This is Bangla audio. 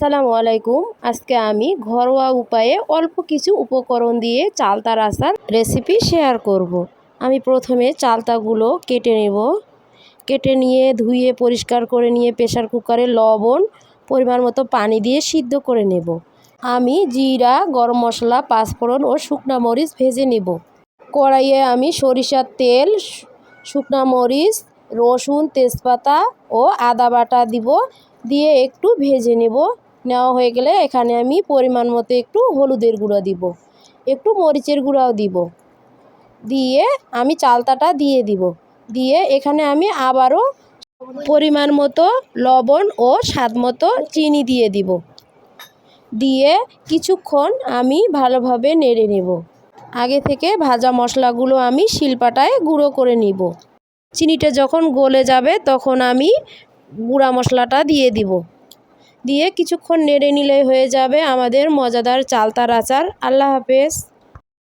আসসালামু আলাইকুম। আজকে আমি ঘরোয়া উপায়ে অল্প কিছু উপকরণ দিয়ে চালতার আচার রেসিপি শেয়ার করব। আমি প্রথমে চালতাগুলো কেটে নেব। কেটে নিয়ে ধুয়ে পরিষ্কার করে নিয়ে প্রেসার কুকারে লবণ পরিমাণ মতো পানি দিয়ে সিদ্ধ করে নেব। আমি জিরা, গরম মশলা, পাঁচফোড়ন ও শুকনা মরিচ ভেজে নেব। কড়াইয়ে আমি সরিষার তেল, শুকনা মরিচ, রসুন, তেজপাতা ও আদা বাটা দিব। দিয়ে একটু ভেজে নেওয়া হয়ে গেলে এখানে আমি পরিমাণ মতো একটু হলুদের গুঁড়া দিব, একটু মরিচের গুঁড়াও দিব। দিয়ে আমি চালতাটা দিয়ে দিব। দিয়ে এখানে আমি আবারও পরিমাণ মতো লবণ ও স্বাদ মতো চিনি দিয়ে দিব। দিয়ে কিছুক্ষণ আমি ভালোভাবে নেড়ে নেব। আগে থেকে ভাজা মশলাগুলো আমি শিলপাটায় গুঁড়ো করে নিব। চিনিটা যখন গলে যাবে তখন আমি গুঁড়া মশলাটা দিয়ে দিব। দিয়ে কিছুক্ষণ নেড়ে নিলে হয়ে যাবে আমাদের মজাদার চালতার আচার। আল্লাহ হাফেজ।